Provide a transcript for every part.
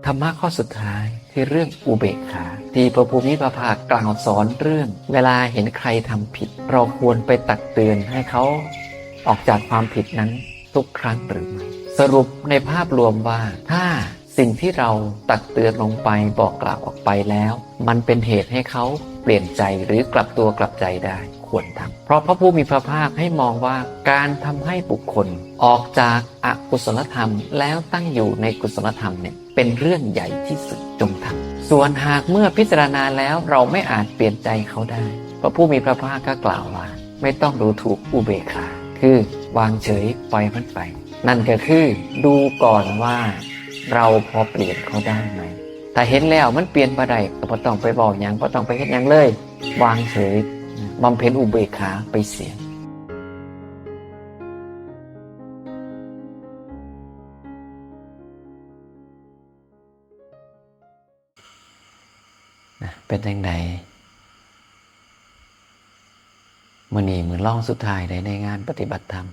ธรรมะข้อสุดท้ายคือเรื่องอุเบกขาที่พระภูมิพระภาคกล่าวสอนเรื่องเวลาเห็นใครทำผิดเราควรไปตักเตือนให้เขาออกจากความผิดนั้นทุกครั้งหรือไม่สรุปในภาพรวมว่าถ้าสิ่งที่เราตักเตือนลงไปบอกกล่าวออกไปแล้วมันเป็นเหตุให้เขาเปลี่ยนใจหรือกลับตัวกลับใจได้ควรทำเพราะพระผู้มีพระภาคให้มองว่าการทำให้บุคคลออกจากอกุศลธรรมแล้วตั้งอยู่ในกุศลธรรมเนี่ยเป็นเรื่องใหญ่ที่สุดจงทำส่วนหากเมื่อพิจารณาแล้วเราไม่อาจเปลี่ยนใจเขาได้พระผู้มีพระภาคก็กล่าวว่าไม่ต้องดูถูกอุเบกขาคือวางเฉยปล่อยมันไปนั่นก็คือดูก่อนว่าเราพอเปลี่ยนเขาได้ไหมถ้าเห็นแล้วมันเปลี่ยนบ่ได้ก็บ่ต้องไปบอกหยังบ่ต้องไปเฮ็ดหยังเลยวางเฉยบำเพ็ญอุเบกขาไปเสียเป็นจังไดมื้อนี้มื้อรองสุดท้ายในงานปฏิบัติธรรม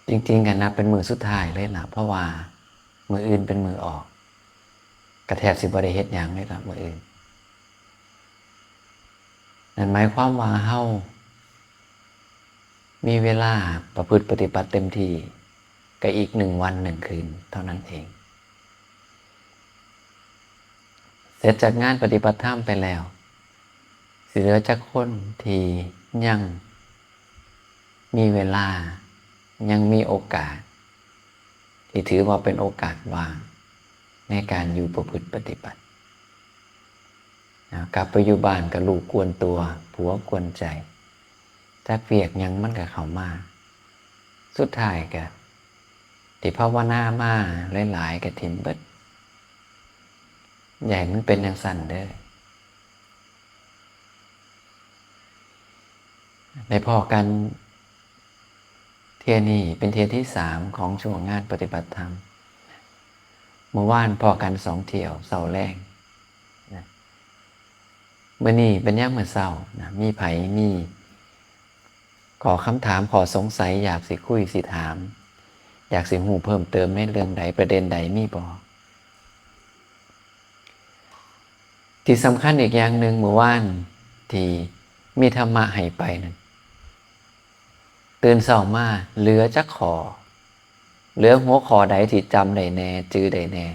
จริงๆกันนะเป็นมื้อสุดท้ายเลยล่ะเพราะว่ามื้ออื่นเป็นมื้อออกกระแทบสิบ่ได้เฮ็ดหยังเลยล่ะมื้ออื่นนั่นหมายความว่าเฮามีเวลาประพฤติปฏิบัติเต็มที่ก็อีก1 วัน 1 คืนเท่านั้นเองเสร็จจากงานปฏิบัติธรรมไปแล้วสิเหลือจักคนที่ยังมีเวลายังมีโอกาสที่ถือว่าเป็นโอกาสว่างในการอยู่ประพฤติปฏิบัติกลับไปอยู่บ้านกับลูกกวนตัวผัวกวนใจจักเวียกยังมันกับเขามาสุดท้ายก็ที่ภาวนามาหลายๆกับทิมเบิดใหญ่มันเป็นอย่างสั่นเด้อในพ่อกันเที่ยนี้เป็นเที่ยที่3ของช่วงงานปฏิบัติธรรมเมื่อวานพอกัน2 เที่ยวเสาร์แรกนะมื้อนี้เป็นยามมื้อเช้านะมีไผมีขอคำถามขอสงสัยอยากสิคุยสิถามอยากสิฮู้เพิ่มเติมในเรื่องใดประเด็นใดมีบ่ที่สำคัญอีกอย่างหนึ่งเมื่อวานที่มีธรรมะให้ไปนั้นตื่นเช้ามาเหลือจักขอเหลือหัวข้อใดที่จำได้แน่จื้อได้แน่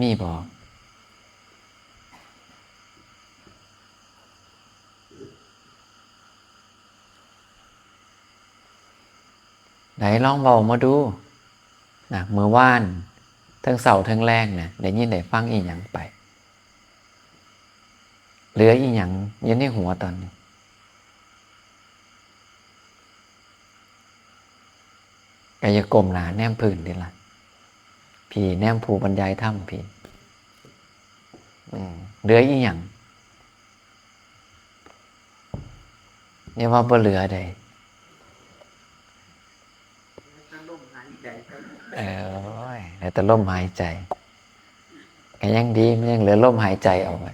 มีบ่ไหนลองเว้ามาดูนะเมื่อวานทั้งเช้าทั้งแรงน่ะได้ยินได้ฟังอีหยังไปเหลืออีหยังอยู่ในหัวตอนนี้กายกรมหนาแนมพื้นนี่ล่ะพี่แนมผู้บรรยายธรรมพี่เหลืออีหยังเนี่ยว่าบ่เหลือใดแต่ลมหายใจก็ยังดีมันยังเหลือลมหายใจเอาไว้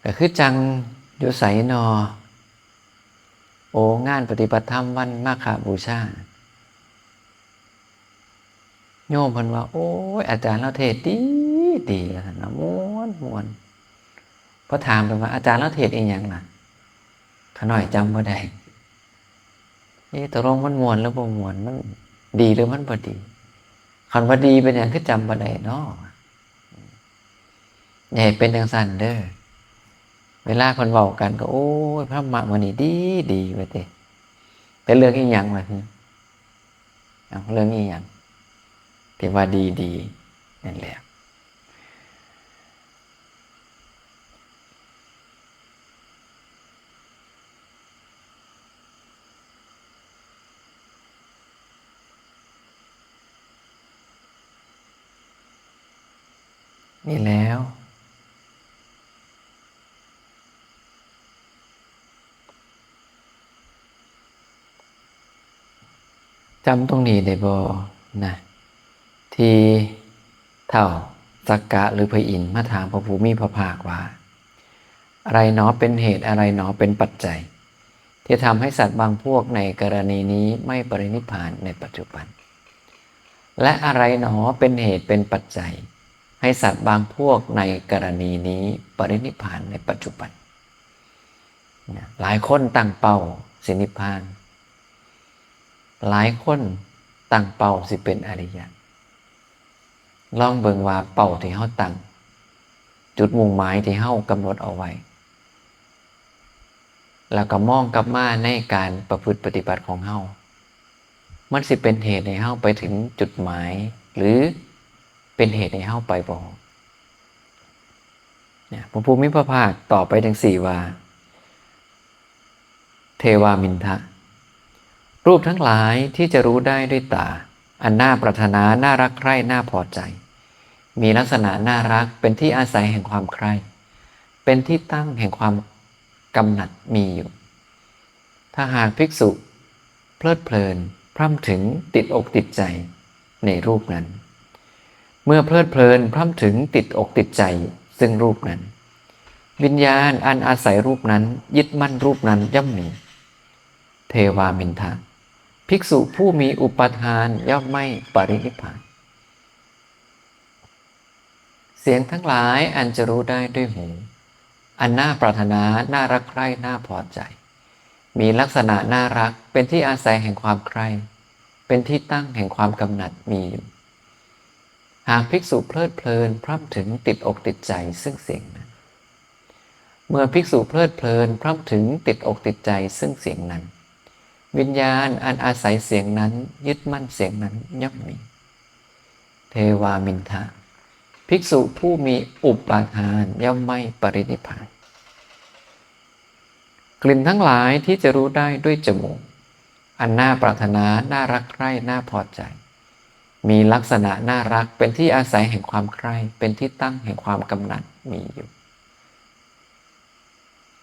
ก็คือจังอยู่ไสนอโองานปฏิบัติธรรมวันมาฆบูชาโยมเพิ่นว่าโอ้ยอาจารย์เราเทศดีดีนะม่วนพอถามเพิ่นว่าอาจารย์เราเทศอีหยังล่ะขาน้อยจำบ่ได้ตกลงมันม่วนหรือบ่ม่วนมันดีหรือมันบ่ดีคันว่าดีเป็นหยังคือจำบ่ได้เนาะอย่าให้เป็นจังซั่นเด้อเวลาคนเว้ากันก็โอ้ยพระมะมื้อนี้ดีว่าติเป็นเรื่องอีหยังวะเรื่องอีหยังที่ว่าดีนั่นแหละนี่แล้วจำตรงนี้ได้บ่นะที่เท่าสักกะหรือพระอินทร์มาถามพระภูมิพระภาคว่าอะไรหนอเป็นเหตุอะไรหนอเป็นปัจจัยที่ทำให้สัตว์บางพวกในกรณีนี้ไม่ปรินิพพานในปัจจุบัน และอะไรหนอเป็นเหตุเป็นปัจจัยให้สัตว์บางพวกในกรณีนี้ปรินิพพานในปัจจุบันหลายคนตั้งเป้าสินิพพานหลายคนตั้งเป้าสิเป็นอริยะลองเบิ่งว่าเป้าที่เฮาตั้งจุดมุ่งหมายที่เฮากำหนดเอาไว้แล้วก็มองกลับมาในการประพฤติปฏิบัติของเฮามันสิเป็นเหตุให้เฮาไปถึงจุดหมายหรือเป็นเหตุให้เฮาไปบ่เนี่ยพระภูมิพระภาคตอบไปจังสี่ว่าเทวามินทะรูปทั้งหลายที่จะรู้ได้ด้วยตาอันน่าปรารถนาน่ารักใคร่น่าพอใจมีลักษณะน่ารักเป็นที่อาศัยแห่งความใคร่เป็นที่ตั้งแห่งความกำหนัดมีอยู่ถ้าหากภิกษุเพลิดเพลินพร่ำถึงติดอกติดใจในรูปนั้นเมื่อเพลิดเพลินพร่ำถึงติดอกติดใจซึ่งรูปนั้นวิญญาณอันอาศัยรูปนั้นยึดมั่นรูปนั้นย่อมมีเทวามินทะภิกษุผู้มีอุปทานย่อมไม่ปรินิพพานเสียงทั้งหลายอันจะรู้ได้ด้วยหูอันน่าปรารถนาน่ารักใคร่น่าพอใจมีลักษณะน่ารักเป็นที่อาศัยแห่งความใคร่เป็นที่ตั้งแห่งความกำหนัดมีอยู่หากภิกษุเพลิดเพลินพร่ำถึงติดอกติดใจซึ่งเสียงนั้นเมื่อภิกษุเพลิดเพลินพร่ำถึงติดอกติดใจซึ่งเสียงนั้นวิญญาณอันอาศัยเสียงนั้นยึดมั่นเสียงนั้นย่อมมีเทวามินทะภิกษุผู้มีอุปาทานย่อมไม่ปรินิพพานกลิ่นทั้งหลายที่จะรู้ได้ด้วยจมูกอันน่าปรารถนาน่ารักใคร่น่าพอใจมีลักษณะน่ารักเป็นที่อาศัยแห่งความใคร่เป็นที่ตั้งแห่งความกำหนัดมีอยู่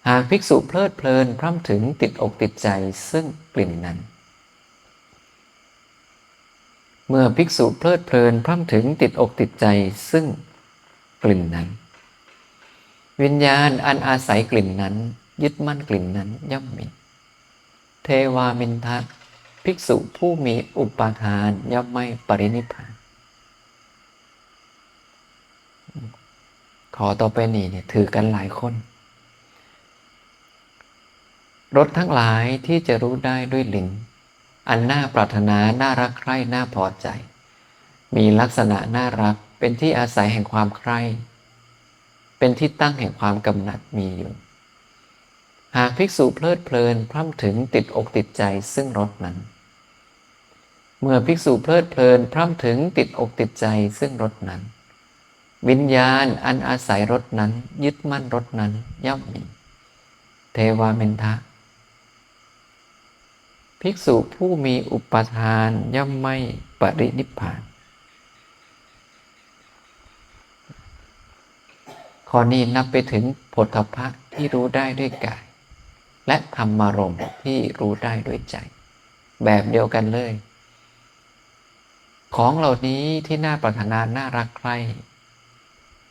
หากภิกษุเพลิดเพลินพร่ำถึงติดอกติดใจซึ่งกลิ่นนั้นเมื่อภิกษุเพลิดเพลินพร่ำถึงติดอกติดใจซึ่งกลิ่นนั้นวิญญาณอันอาศัยกลิ่นนั้นยึดมั่นกลิ่นนั้นย่อมมีเทวามินทะภิกษุผู้มีอุปาทานย่อมไม่ปรินิพพานขอต่อไปนี่เนี่ยถือกันหลายคนรสทั้งหลายที่จะรู้ได้ด้วยลิ้นอันน่าปรารถนาน่ารักใคร่น่าพอใจมีลักษณะน่ารักเป็นที่อาศัยแห่งความใคร่เป็นที่ตั้งแห่งความกำหนัดมีอยู่หากภิกษุเพลิดเพลินพร่ำถึงติดอกติดใจซึ่งรสนั้นเมื่อภิกษุเพลิดเพลินพร่ำถึงติดอกติดใจซึ่งรสนั้นวิญญาณอันอาศัยรสนั้นยึดมั่นรสนั้นย่อมมีเทวามินทะภิกษุผู้มีอุปทานย่อมไม่ปรินิพพานข้อนี้นับไปถึงโผฏฐัพพะที่รู้ได้ด้วยกายและธรรมารมณ์ที่รู้ได้ด้วยใจแบบเดียวกันเลยของเหล่านี้ที่น่าปรารถนาน่ารักใคร่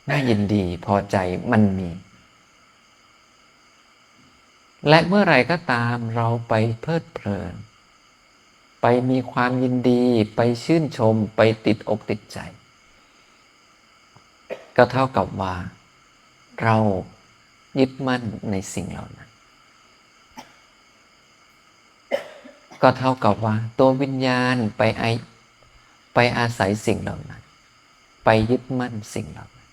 น่ายินดีพอใจมันมีและเมื่อไหร่ก็ตามเราไปเพลิดเพลินไปมีความยินดีไปชื่นชมไปติดอกติดใจก็เท่ากับว่าเรายึดมั่นในสิ่งเหล่านั้นก็เท่ากับว่าตัววิญญาณไปอาศัยสิ่งเหล่านั้นไปยึดมั่นสิ่งเหล่านั้น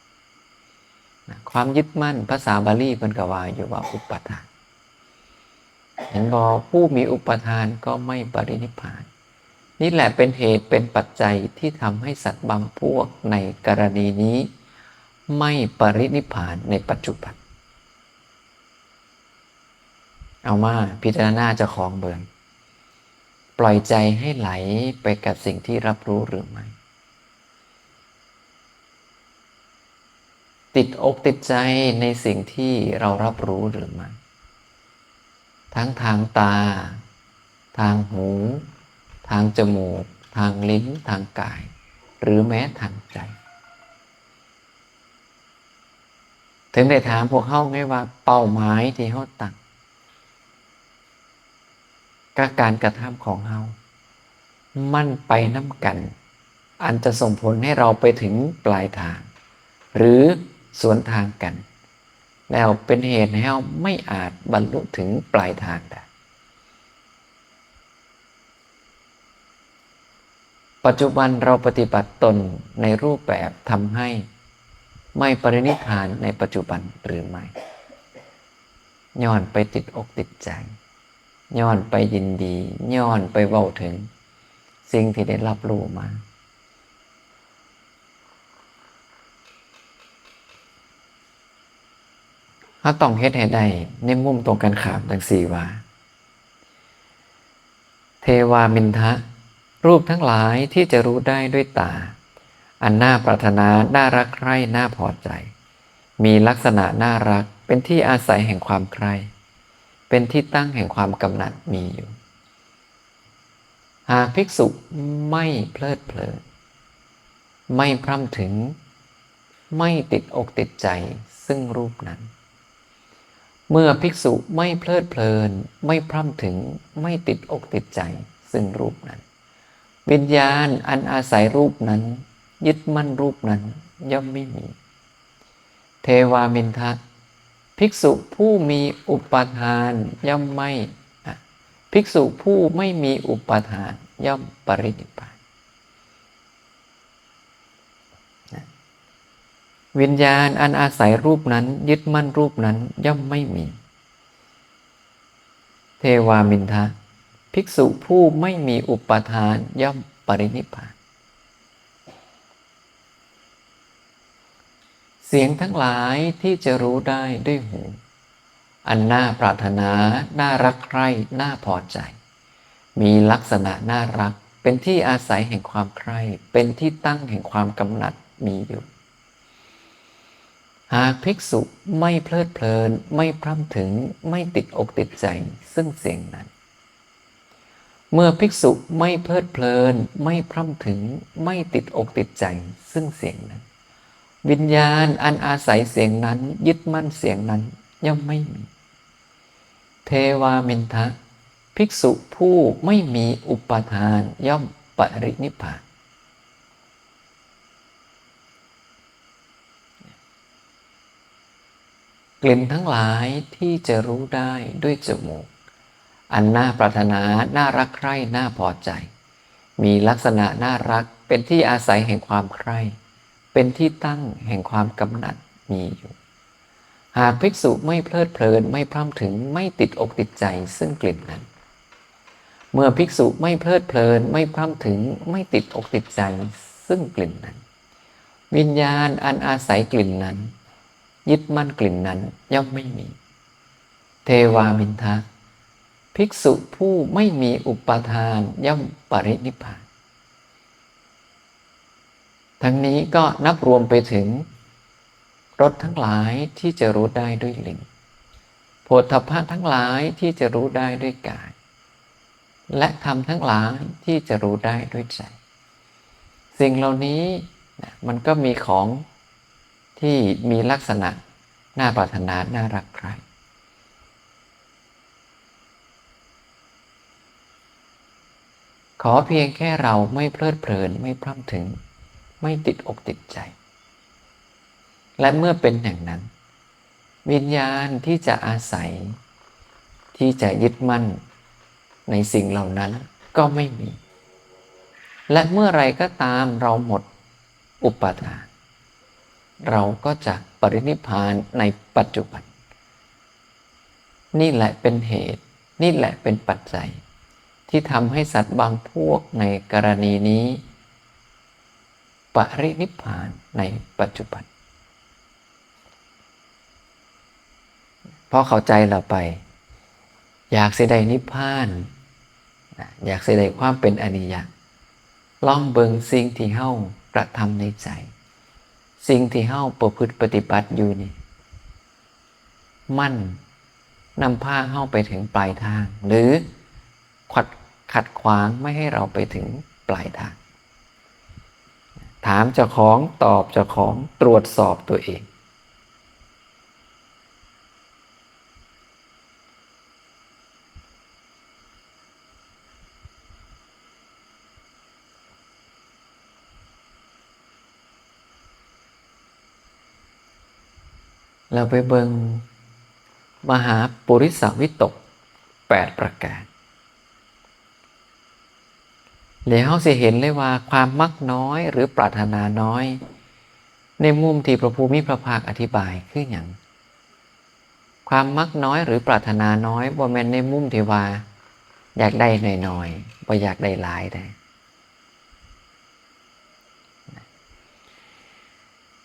ความยึดมั่นภาษาบาลีเพิ่นก็ว่าอยู่ว่าอุปทานเห็นบ่ผู้มีอุปทานก็ไม่ปรินิพพานนี่แหละเป็นเหตุเป็นปัจจัยที่ทำให้สัตว์บางพวกในกรณีนี้ไม่ปรินิพพานในปัจจุบันเอามาพิจารณาเจ้าของเบิ่งปล่อยใจให้ไหลไปกับสิ่งที่รับรู้หรือไม่ติดอกติดใจในสิ่งที่เรารับรู้หรือไม่ทั้งทางตาทางหูทางจมูกทางลิ้นทางกายหรือแม้ทางใจถึงได้ถามพวกเขาไงว่าเป้าหมายที่เขาตั้งกับการกระทำของเขามันไปน้ำกัน อันจะส่งผลให้เราไปถึงปลายทางหรือสวนทางกันแล้วเป็นเหตุให้เราไม่อาจบรรลุถึงปลายทางได้ปัจจุบันเราปฏิบัติตนในรูปแบบทำให้ไม่ปรินิพพานในปัจจุบันหรือไม่ย้อนไปติดอกติดใจย้อนไปยินดีย้อนไปเว้าถึงสิ่งที่ได้รับรู้มาเราต้องเฮ็ดให้ได้ในมุมตรงกันข้ามดังสี่ว่าเทวามินทะรูปทั้งหลายที่จะรู้ได้ด้วยตาอันน่าปรารถนาน่ารักใคร่น่าพอใจมีลักษณะน่ารักเป็นที่อาศัยแห่งความใคร่เป็นที่ตั้งแห่งความกำหนัดมีอยู่หากภิกษุไม่เพลิดเพลินไม่พร่ำถึงไม่ติดอกติดใจซึ่งรูปนั้นเมื่อภิกษุไม่เพลิดเพลินไม่พร่ำถึงไม่ติดอกติดใจซึ่งรูปนั้นวิญญาณอันอาศัยรูปนั้นยึดมั่นรูปนั้นย่อมไม่มีเทวามินทะภิกษุผู้มีอุปาทานย่อมไม่ภิกษุผู้ไม่มีอุปาทานย่อมปรินิพพานวิญญาณอันอาศัยรูปนั้นยึดมั่นรูปนั้นย่อมไม่มีเทวามินทะภิกษุผู้ไม่มีอุปาทานย่อมปรินิพพานเสียงทั้งหลายที่จะรู้ได้ด้วยหูอันน่าปรารถนาน่ารักใคร่น่าพอใจมีลักษณะน่ารักเป็นที่อาศัยแห่งความใคร่เป็นที่ตั้งแห่งความกำหนัดมีอยู่หากภิกษุไม่เพลิดเพลินไม่พร่ำถึงไม่ติดอกติดใจซึ่งเสียงนั้นเมื่อภิกษุไม่เพลิดเพลินไม่พร่ำถึงไม่ติดอกติดใจซึ่งเสียงนั้นวิญญาณอันอาศัยเสียงนั้นยึดมั่นเสียงนั้นย่อมไม่มีเทวามินทะภิกษุผู้ไม่มีอุปาทานย่อมปรินิพพานกลิ่นทั้งหลายที่จะรู้ได้ด้วยจมูกอันน่าปรารถนาน่ารักใคร่น่าพอใจมีลักษณะน่ารักเป็นที่อาศัยแห่งความใคร่เป็นที่ตั้งแห่งความกำหนัดมีอยู่หากภิกษุไม่เพลิดเพลินไม่พร่ำถึงไม่ติดอกติดใจซึ่งกลิ่นนั้นเมื่อภิกษุไม่เพลิดเพลินไม่พร่ำถึงไม่ติดอกติดใจซึ่งกลิ่นนั้นวิญญาณอันอาศัยกลิ่นนั้นยึดมั่นกลิ่นนั้นย่อมไม่มีเทวามินทะภิกษุผู้ไม่มีอุปาทานย่อมปรินิพพานทั้งนี้ก็นับรวมไปถึงรสทั้งหลายที่จะรู้ได้ด้วยลิ้นโผฏฐัพพะทั้งหลายที่จะรู้ได้ด้วยกายและธรรมทั้งหลายที่จะรู้ได้ด้วยใจสิ่งเหล่านี้มันก็มีของที่มีลักษณะน่าปรารถนาน่ารักใคร่ขอเพียงแค่เราไม่เพลิดเพลินไม่พร่ำถึงไม่ติดอกติดใจและเมื่อเป็นอย่างนั้นวิญญาณที่จะอาศัยที่จะยึดมั่นในสิ่งเหล่านั้นก็ไม่มีและเมื่อไรก็ตามเราหมดอุปาทานเราก็จะปรินิพพานในปัจจุบันนี่แหละเป็นเหตุนี่แหละเป็นปัจจัยที่ทำให้สัตว์บางพวกในกรณีนี้ปรินิพพานในปัจจุบันพอเข้าใจเราไปอยากสิได้นิพพานอยากสิได้ความเป็นอริยะลองเบิ่งสิ่งที่เฮากระทำในใจสิ่งที่เฮาประพฤติปฏิบัติอยู่นี่มันนำพาเฮาไปถึงปลายทางหรือขัดขวางไม่ให้เราไปถึงปลายทางถามเจ้าของตอบเจ้าของตรวจสอบตัวเอง เราไปเบิ่งมหาปุริสวิตก8ประการแล้วเราสิเห็นเลยว่าความมักน้อยหรือปรารถนาน้อยในมุมที่พระภูมิพระภาคอธิบายคือหยังความมักน้อยหรือปรารถนาน้อยบ่แม่นในมุมที่ว่าอยากได้น้อยๆบ่อยากได้หลายได้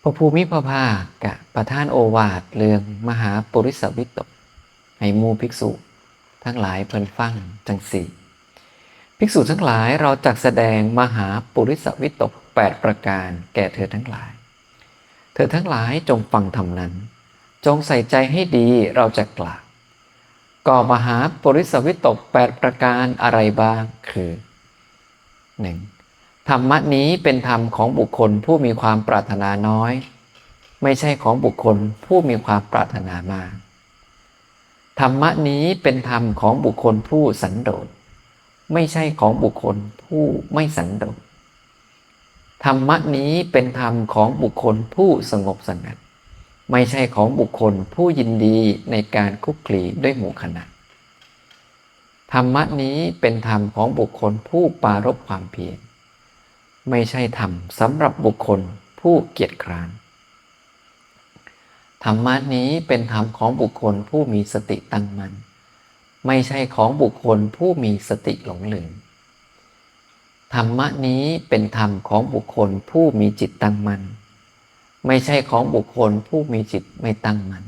พระภูมิพระภาคกะประทานโอวาทเรื่องมหาปุริสวิตกให้หมู่ภิกษุทั้งหลายเพิ่นฟังจังสี่ภิกษุทั้งหลายเราจักแสดงมหาปุริสวิตก8ประการแก่เธอทั้งหลายเธอทั้งหลายจงฟังธรรมนั้นจงใส่ใจให้ดีเราจะกล่าวก่อมหาปุริสวิตก8ประการอะไรบ้างคือ 1. ธรรมะนี้เป็นธรรมของบุคคลผู้มีความปรารถนาน้อยไม่ใช่ของบุคคลผู้มีความปรารถนามากธรรมะนี้เป็นธรรมของบุคคลผู้สันโดษไม่ใช่ของบุคคลผู้ไม่สันโดษธรรมะนี้เป็นธรรมของบุคคลผู้สงบสงัดไม่ใช่ของบุคคลผู้ยินดีในการคุกคีด้วยหมู่คณะธรรมะนี้เป็นธรรมของบุคคลผู้ปรารภความเพียรไม่ใช่ธรรมสำหรับบุคคลผู้เกียจคร้านธรรมะนี้เป็นธรรมของบุคคลผู้มีสติตั้งมั่นไม่ใช่ของบุคคลผู้มีสติหลงลืมธรรมะนี้เป็นธรรมของบุคคลผู้มีจิตตั้งมั่นไม่ใช่ของบุคคลผู้มีจิตไม่ตั้งมั่น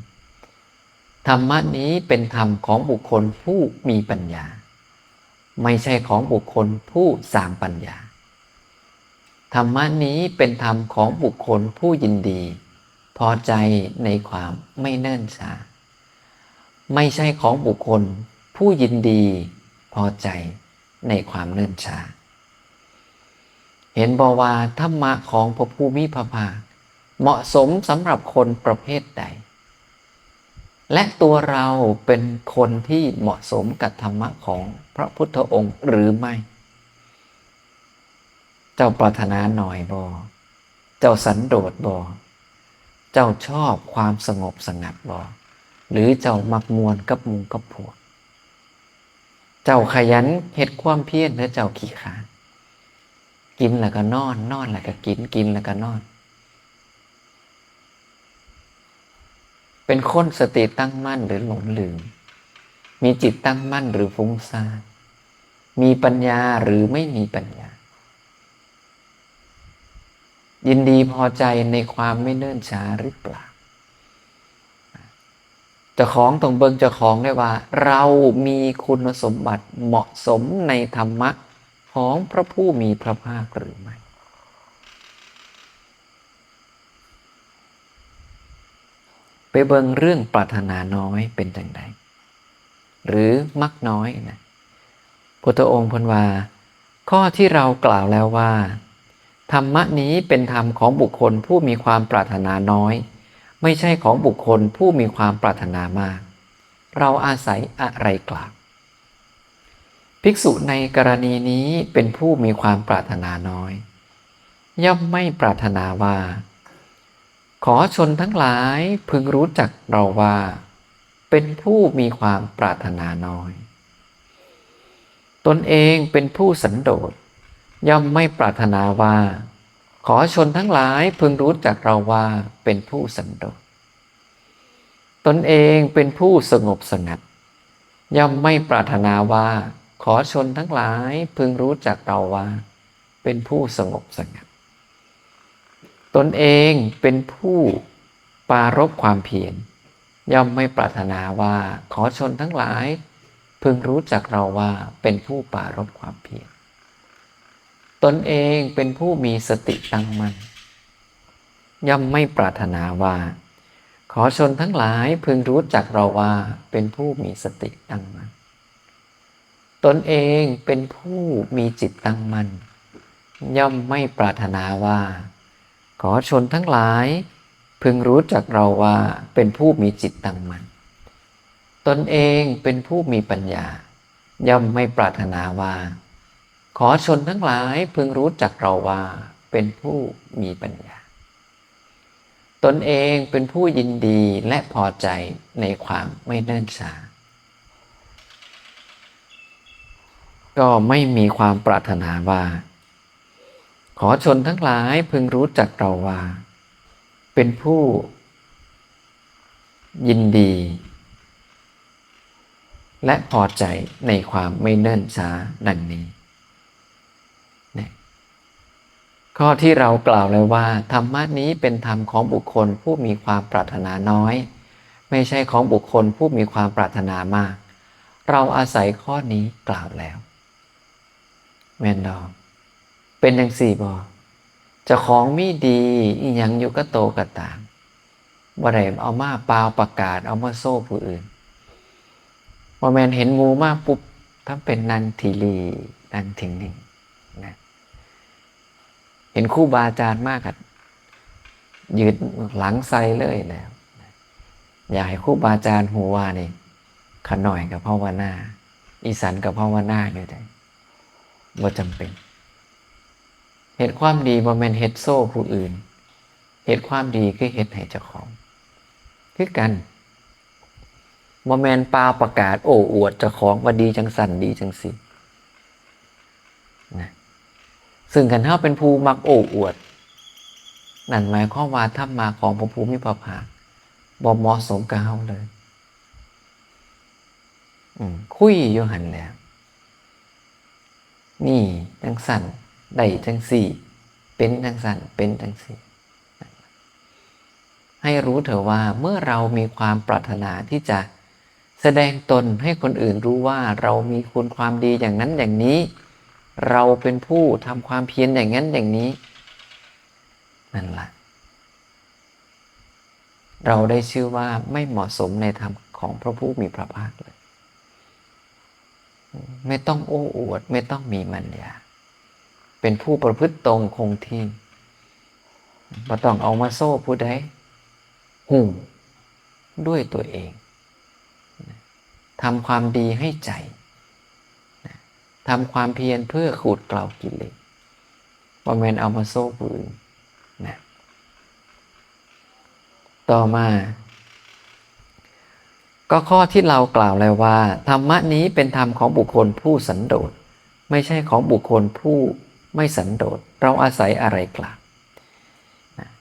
ธรรมะนี้เป็นธรรมของบุคคลผู้มีปัญญาไม่ใช่ของบุคคลผู้สร้างปัญญาธรรมะนี้เป็นธรรมของบุคคลผู้ยินดีพอใจในความไม่เนิ่นช้าไม่ใช่ของบุคคลผู้ยินดีพอใจในความเนิ่นช้าเห็นบ่ว่าธรรมะของพระภูมิพระภาคเหมาะสมสำหรับคนประเภทใดและตัวเราเป็นคนที่เหมาะสมกับธรรมะของพระพุทธองค์หรือไม่เจ้าปรารถนาหน่อยบ่เจ้าสันโดษบ่เจ้าชอบความสงบสงัดบ่หรือเจ้ามักมวนกับหมู่กับพวกเจ้าขยันเฮ็ดความเพียรหรือเจ้าขี้ขลาดกินแล้วก็นอนนอนแล้วก็กินกินแล้วก็นอนเป็นคนสติตั้งมั่นหรือหลงลืมมีจิตตั้งมั่นหรือฟุ้งซ่านมีปัญญาหรือไม่มีปัญญายินดีพอใจในความไม่เนิ่นช้าหรือเปล่าเจ้าของต้องเบิ่งเจ้าของได้ว่าเรามีคุณสมบัติเหมาะสมในธรรมะของพระผู้มีพระภาคหรือไม่ไปเบิ่งเรื่องปรารถนาน้อยเป็นจังใดหรือมักน้อยนะพุทธองค์เพิ่นว่าข้อที่เรากล่าวแล้วว่าธรรมะนี้เป็นธรรมของบุคคลผู้มีความปรารถนาน้อยไม่ใช่ของบุคคลผู้มีความปรารถนามากเราอาศัยอะไรกล่าวภิกษุในกรณีนี้เป็นผู้มีความปรารถนาน้อยย่อมไม่ปรารถนาว่าขอชนทั้งหลายพึงรู้จักเราว่าเป็นผู้มีความปรารถนาน้อยตนเองเป็นผู้สันโดษย่อมไม่ปรารถนาว่าขอชนทั้งหลายพึงรู้จักเราว่าเป็นผู้สันโดษตนเองเป็นผู้สงบสงัดย่อมไม่ปรารถนาว่าขอชนทั้งหลายพึงรู้จักเราว่าเป็นผู้สงบสงัดตนเองเป็นผู้ปรารภความเพียรย่อมไม่ปรารถนาว่าขอชนทั้งหลายพึงรู้จักเราว่าเป็นผู้ปรารภความเพียรตนเองเป็นผู้มีสติตั้งมั่นย่อมไม่ปรารถนาว่าขอชนทั้งหลายพึงรู้จักเราว่าเป็นผู้มีสติตั้งมั่นตนเองเป็นผู้มีจิตตั้งมั่นย่อมไม่ปรารถนาว่าขอชนทั้งหลายพึงรู้จักเราว่าเป็นผู้มีจิตตั้งมั่นตนเองเป็นผู้มีปัญญาย่อมไม่ปรารถนาว่าขอชนทั้งหลายพึงรู้จักเราว่าเป็นผู้มีปัญญา ตนเองเป็นผู้ยินดีและพอใจในความไม่เนิ่นช้าก็ไม่มีความปรารถนาว่าขอชนทั้งหลายพึงรู้จักเราว่าเป็นผู้ยินดีและพอใจในความไม่เนิ่นช้าดังนี้ข้อที่เรากล่าวเลยว่าธรรมะนี้เป็นธรรมของบุคคลผู้มีความปรารถนาน้อยไม่ใช่ของบุคคลผู้มีความปรารถนามากเราอาศัยข้อนี้กล่าวแล้วแม่นดอกเป็นอย่างสี่บ่เจ้าของมีดีอีหยังอยู่ก็โตก็ตามบ่ได้เอามาเปล่าประกาศเอามาโซ่ผู้อื่นบ่แม่นเห็นหมู่มาปุ๊บทำเป็นนางทีลีนางถิงหนึ่งนะเห็นครูบาอาจารย์มากอะยืดหลังใส่เลยแล้วอยากให้ครูบาอาจารย์หูว่านี่ขน่อยกับภาวนาอีสันกับภาวนาอยู่ได้บ่จำเป็นเฮ็ดความดีบ่แม่นเฮ็ดโซ่ผู้อื่นเฮ็ดความดีคือเฮ็ดให้เจ้าของคือกันบ่แม่นเปล่าประกาศโอ้อวดเจ้าของว่าดีจังสั่นดีจังสินะซึ่งคันเฮาเป็นผู้มักโอ้อวดนั่นหมายความว่าธรรมะของพระภูมิพระภาคบ่เหมาะสมกับเฮาเลยคุยอยู่หั่นแหล้วนี่จังสั่นได้จังสี่เป็นจังสั่นเป็นจังสี่ให้รู้เถอะว่าเมื่อเรามีความปรารถนาที่จะแสดงตนให้คนอื่นรู้ว่าเรามีคุณความดีอย่างนั้นอย่างนี้เราเป็นผู้ทำความเพียรอย่างนั้นอย่างนี้นั่นล่ะเราได้ชื่อว่าไม่เหมาะสมในธรรมของพระผู้มีพระภาคเลยไม่ต้องโอ้อวดไม่ต้องมีมัญญาเป็นผู้ประพฤติตรงคงที่บ่ต้องเอามาโซ่ผู้ใดหูด้วยตัวเองทำความดีให้ใจทำความเพียรเพื่อขูดเกลากิเลสบ่แม่นเอามาโซ่ผู้อื่นนะต่อมาก็ข้อที่เรากล่าวแล้วว่าธรรมะนี้เป็นธรรมของบุคคลผู้สันโดษไม่ใช่ของบุคคลผู้ไม่สันโดษเราอาศัยอะไรกล่าว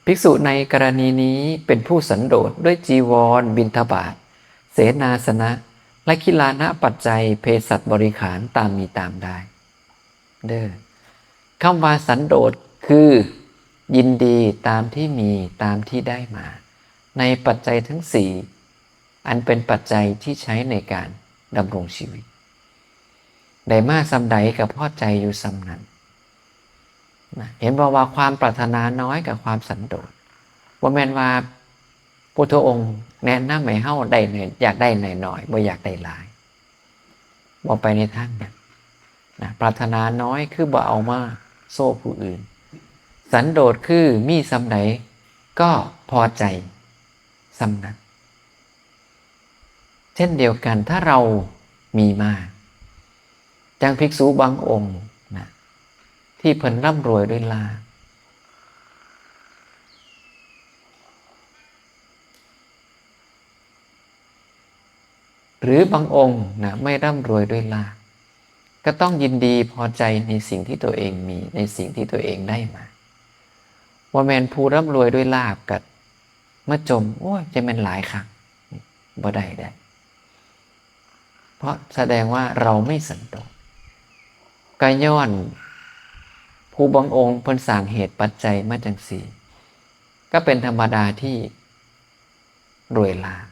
ภิกษุในกรณีนี้เป็นผู้สันโดษด้วยจีวรบิณฑบาตเสนาสนะและคิลานะปัจจัยเภสัชบริขารตามมีตามได้เด้อคำว่าสันโดษคือยินดีตามที่มีตามที่ได้มาในปัจจัยทั้งสี่อันเป็นปัจจัยที่ใช้ในการดำรงชีวิตได้มาสำใดกับพอใจอยู่สำนั้นเห็นว่าความปรารถนาน้อยกับความสันโดษว่าแม่นว่าพุทธองค์แนะนำให้เฮาได้อยากได้หน่อยบ่อยากได้หลายบ่ไปในทางนั้นนะปรารถนาน้อยคือบ่เอามาโซ่ผู้อื่นสันโดษคือมีสำใดก็พอใจสำนั้นเช่นเดียวกันถ้าเรามีมากจังภิกษุบางองค์นะที่เพิ่นร่ำรวยด้วยลาภหรือบางองค์นะไม่ร่ำรวยด้วยลาภก็ต้องยินดีพอใจในสิ่งที่ตัวเองมีในสิ่งที่ตัวเองได้มาว่าแมนผู้ร่ำรวยด้วยลาภกับเมื่อจมโอ้ยจะเป็นหลายครั้งบ่ได้เพราะแสดงว่าเราไม่สันโดษกายย้อนผู้บางองค์เพิ่นสร้างเหตุปัจจัยมาจังสี่ก็เป็นธรรมดาที่รวยลาภ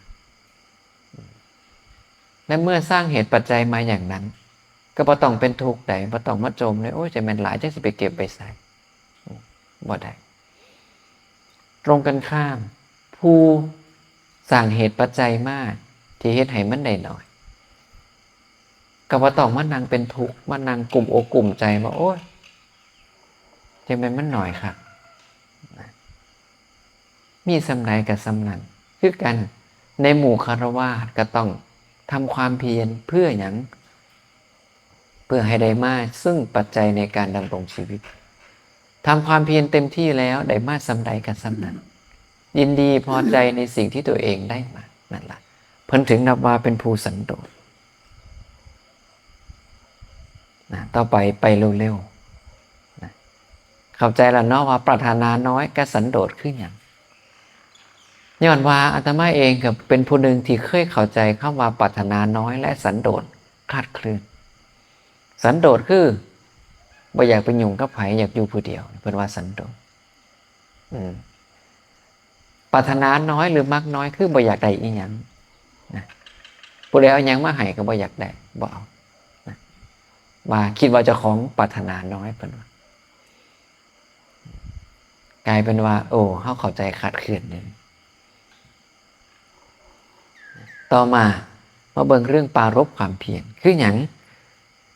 และเมื่อสร้างเหตุปัจจัยมาอย่างนั้นก็บ่ต้องเป็นทุกข์ใดบ่ต้องมาจมเลยโอ้ยจะเป็นหลายจังสิไปเก็บไปใส่บ่ได้ตรงกันข้ามผู้สร้างเหตุปัจจัยมากที่เฮ็ดให้มันได้น้อยก็บ่ต้องมานั่งเป็นทุกข์มานั่งกลุ่มอกกลุ่มใจว่าโอ้ยจะเป็นมันหน่อยครับมีสำใดกับสำนั้นคือกันในหมู่คฤหัสถ์ก็ต้องทำความเพียรเพื่อหยังเพื่อให้ได้มาซึ่งปัจจัยในการดำรงชีวิตทำความเพียรเต็มที่แล้วได้มาสำใดกับสำนั้น ยินดีพอใจในสิ่งที่ตัวเองได้มานั่นแหละเพิ่นถึงนับว่าเป็นผู้สันโดษนะต่อไปเร็วๆนะเข้าใจแล้วเนาะว่าปรารถนาน้อยกับสันโดษคืออย่างย้อนว่าอาตมาเองกับเป็นผู้หนึ่งที่เคยเข้าใจคำว่าปรารถนาน้อยและสันโดษคลาดเคลื่อนสันโดษคือบ่อยากไปยุ่งกับไผอยากอยู่ผู้เดียวเพิ่นว่าสันโดษปรารถนาน้อยหรือมักน้อยคือบ่อยากได้อีหยังนะผู้ใดเอาหยังมาให้ก็บ่อยากได้บ่เอานะว่าคิดว่าเจ้าของปรารถนาน้อยเพิ่นว่ากลายเป็นว่าโอ้เฮาเข้าใจคลาดเคลื่อนเลยต่อมาเบิ่งเรื่องปรารภความเพียรคือหยัง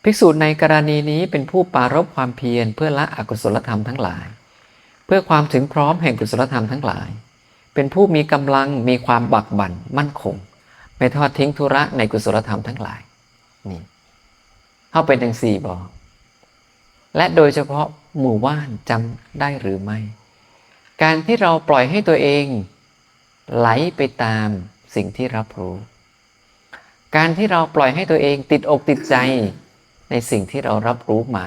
ภิกษุในกรณีนี้เป็นผู้ปรารภความเพียรเพื่อละอกุศลธรรมทั้งหลายเพื่อความถึงพร้อมแห่งกุศลธรรมทั้งหลายเป็นผู้มีกำลังมีความบักบั่นมั่นคงไม่ทอดทิ้งธุระในกุศลธรรมทั้งหลายนี่เข้าเป็นจังสี่บ่และโดยเฉพาะหมู่ว่านจำได้หรือไม่การที่เราปล่อยให้ตัวเองไหลไปตามสิ่งที่รับรู้การที่เราปล่อยให้ตัวเองติดอกติดใจในสิ่งที่เรารับรู้มา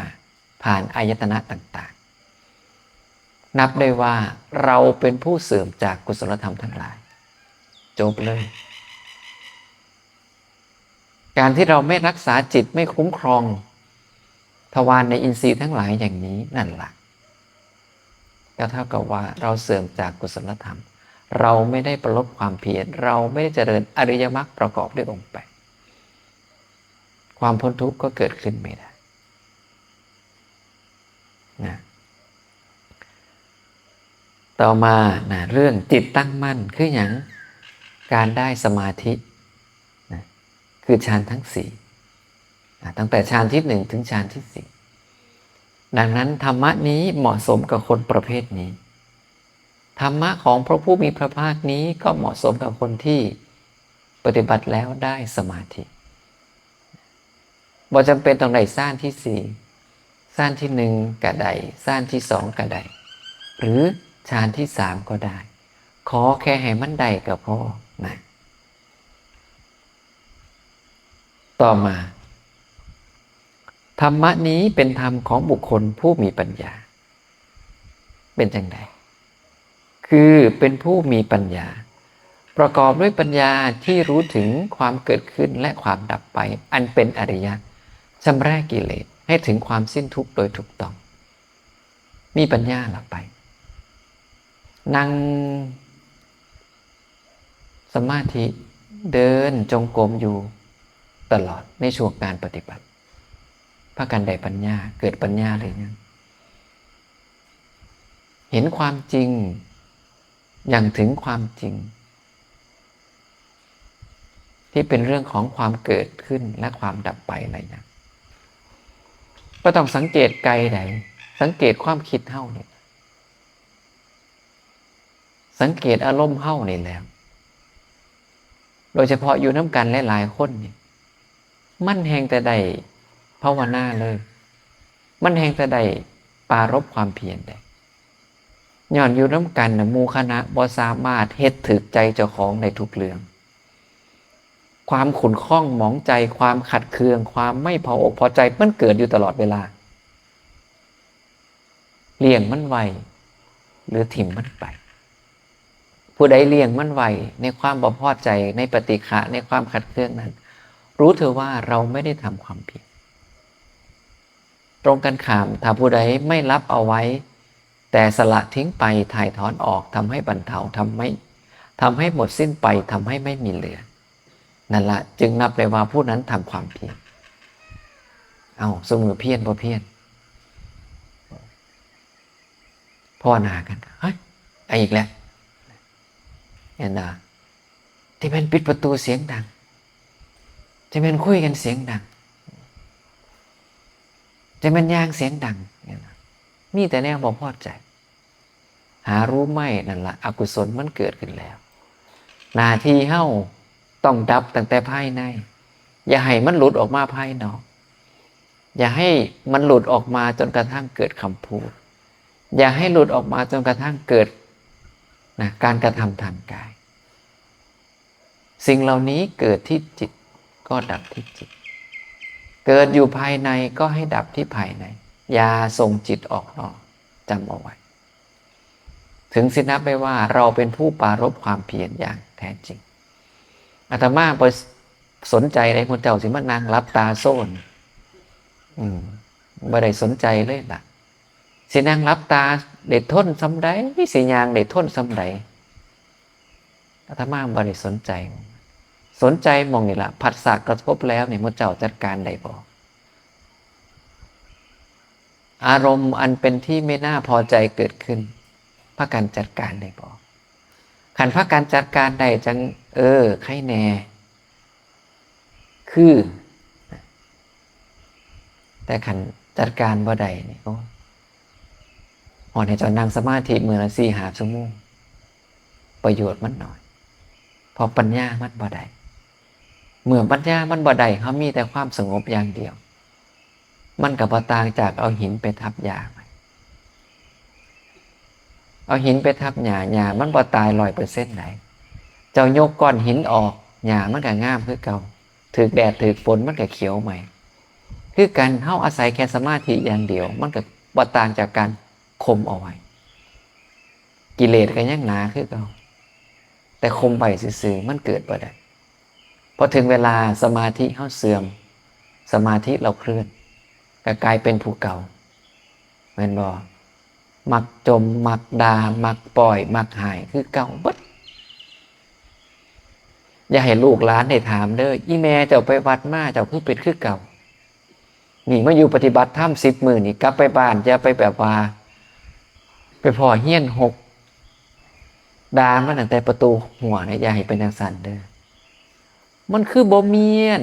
ผ่านอายตนะต่างๆนับได้ว่าเราเป็นผู้เสื่อมจากกุศลธรรมทั้งหลายจบเลยการที่เราไม่รักษาจิตไม่คุ้มครองทวารในอินทรีย์ทั้งหลายอย่างนี้นั่นแหละก็เท่ากับว่าเราเสื่อมจากกุศลธรรมเราไม่ได้ประลบความเพียรเราไม่ได้เจริญอริยมรรคประกอบด้วยองค์ 8ความพ้นทุกข์ก็เกิดขึ้นไม่ได้นะต่อมานะเรื่องจิตตั้งมั่นคืออย่างการได้สมาธินะคือฌานทั้ง4นะตั้งแต่ฌานที่1ถึงฌานที่4ดังนั้นธรรมะนี้เหมาะสมกับคนประเภทนี้ธรรมะของพระผู้มีพระภาคนี้ก็เหมาะสมกับคนที่ปฏิบัติแล้วได้สมาธิบ่จำเป็นต้องได้ซ่านที่4ซ่านที่1ก็ได้ซ่านที่2ก็ได้หรือฌานที่3ก็ได้ขอแค่ให้มันได้ก็พอนะต่อมาธรรมะนี้เป็นธรรมของบุคคลผู้มีปัญญาเป็นจังไดคือเป็นผู้มีปัญญาประกอบด้วยปัญญาที่รู้ถึงความเกิดขึ้นและความดับไปอันเป็นอริยะชำระกิเลสให้ถึงความสิ้นทุกข์โดยถูกต้องมีปัญญาหลับไปนั่งสมาธิเดินจงกรมอยู่ตลอดในช่วงการปฏิบัติพากันได้ปัญญาเกิดปัญญาเลยนะเห็นความจริงอย่างถึงความจริงที่เป็นเรื่องของความเกิดขึ้นและความดับไปอะไรนะก็ต้องสังเกตไกลไหนสังเกตความคิดเฮ้าเนี่ยสังเกตอารมณ์เฮ้านี่แล้วโดยเฉพาะอยู่น้ำกันหลายๆคนเนี่ยมันแหงแต่ใดภาวนาเลยมันแหงแต่ใดปรารภความเพียรได้ย้อนอยู่น้ำกันหมู่คณะบ่สามารถเฮ็ดถึกใจเจ้าของในทุกเรื่องความขุ่นข้องหมองใจความขัดเคืองความไม่พออกพอใจมันเกิดอยู่ตลอดเวลาเลี่ยงมันไวหรือถิ่มมันไปผู้ใดเลี่ยงมันไวในความบ่พอใจในปฏิฆะในความขัดเคืองนั้นรู้เถอะว่าเราไม่ได้ทำความผิดตรงกันข้ามถ้าผู้ใดไม่รับเอาไว้แต่สละทิ้งไปถ่ายถอนออกทำให้บรรเทาทำให้หมดสิ้นไปทำให้ไม่มีเหลือนั่นละจึงนับได้ว่าผู้นั้นทำความเพียรเอาเสมอเพียรบ่เพียรพ่อนากันเฮ้ยไอ้อีกแล้วเห็นนะที่เป็นปิดประตูเสียงดังจะเป็นคุยกันเสียงดังจะเป็นย่างเสียงดังมีแต่แนวบ่พอใจหารู้ไหมนั่นละอกุศลมันเกิดขึ้นแล้วหน้าที่เฮ้าต้องดับตั้งแต่ภายในอย่าให้มันหลุดออกมาภายนอกอย่าให้มันหลุดออกมาจนกระทั่งเกิดคำพูดอย่าให้หลุดออกมาจนกระทั่งเกิด นะการกระทำทางกายสิ่งเหล่านี้เกิดที่จิตก็ดับที่จิตเกิดอยู่ภายในก็ให้ดับที่ภายในอย่าส่งจิตออกนอกจำเอาไว้ถึงสินับไปว่าเราเป็นผู้ปรารภความเพียรอย่างแท้จริงอาตมาไปสนใจในคนเจ้าสิมานั่งรับตาโซนไม่ได้สนใจเลยล่ะสินั่งรับตาเด็ดทนซ้ำใดสิยางเด็ดทนซ้ำใดอาตมาไม่ได้สนใจมองนี่ละผัสสะกระทบแล้วเนี่ยมุเจ้าจัดการได้บ่อารมณ์อันเป็นที่ไม่น่าพอใจเกิดขึ้นพากันจัดการได้บ่ขันพากันจัดการได้จังใครแน่คือแต่ขันจัดการบ่ได้นี่ก็หอนให้เจ้านั่งสมาธิมื้อละ4-5 ชั่วโมงประโยชน์มันน้อยเพราะปัญญามันบ่ได้เมื่อปัญญามันบ่ได้เขามีแต่ความสงบอย่างเดียวมันก็บ่ต่างจากเอาหินไปทับหญ้าเอาหินไปทับหญ้ามันบ่ตาย 100% ไหนเจ้ายกก้อนหินออกหญ้ามันก็งามคือเก่าถูกแดดถูกฝนมันก็เขียวใหม่คือการเฮาอาศัยแค่สมาธิอย่างเดียวมันก็บ่ต่างจากการคมเอาไว้กิเลสก็ยังหนาคือเก่าแต่คมไว้ซื่อๆมันเกิดบ่ได้พอถึงเวลาสมาธิเฮาเสื่อมสมาธิเราเคลื่อนก็กลายเป็นผู้เก่าแม่นบ่มักจมมักด่ามักปล่อยมักหายคือเก่าเบิดอย่าให้ลูกหลานได้ถามเด้ออีแม่เจ้าไปวัดมาเจ้าคือเป็นคือเก่านี่มาอยู่ปฏิบัติธรรม10 มื้อนี่กลับไปบ้านอย่าไปแบบว่าไปพ้อเฮี้ยน6ด่ามันตั้งแต่ประตูหัวเนี่ยอย่าให้เป็นจังซั่นเด้อมันคือบ่เมียน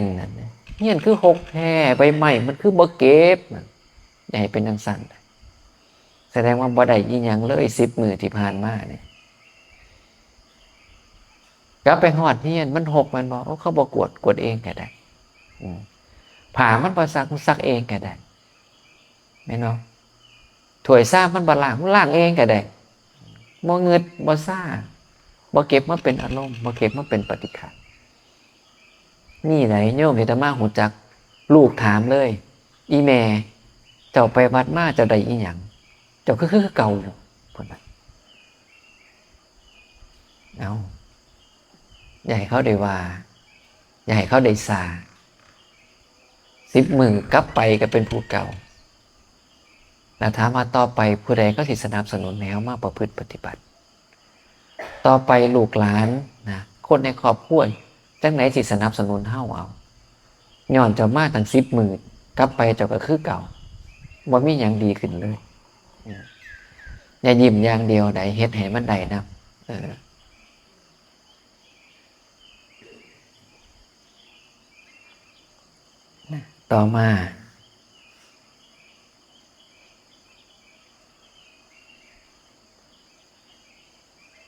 เฮี้ยนคือ6แท้ใบไม้มันคือบ่เก็บอย่าให้เป็นจังซั่นแสดงว่าบ่ได้อีหยังเลย10 มื้อที่ผ่านมาเนี่ยกลับไปฮอดเฮี้ยนมัน6มันบ่เขาบ่กวดเองก็ได้ผ้ามันบ่ซักเองก็ได้แม่นบ่ถ้วยซ่ามันบ่ล้างเองก็ได้บ่เงิดบ่ซ่าบ่เก็บมาเป็นอารมณ์บ่เก็บมาเป็นปฏิฆะนี่ไหนโยมที่อาตมาหูจักลูกถามเลยอีแม่เจ้าไปวัดมาเจ้าได้อีหยังเจ้าคือเก่าอยู่พุ่นน่ะเอาอย่าให้เขาได้ว่าอย่าให้เขาได้ซา10 มื้อกลับไปก็เป็นผู้เก่าแล้วถามว่าต่อไปผู้ใดก็สิสนับสนุนแนวมาประพฤติปฏิบัติต่อไปลูกหลานนะคนในครอบครัวจังไหนสิสนับสนุนเฮาเอาย้อนเจ้ามาตั้ง10 มื้อกลับไปเจ้าก็คือเก่าบ่มีหยังดีขึ้นเลยอย่ายิ้มอย่างเดียวได้เฮ็ดให้มันได้นะต่อมา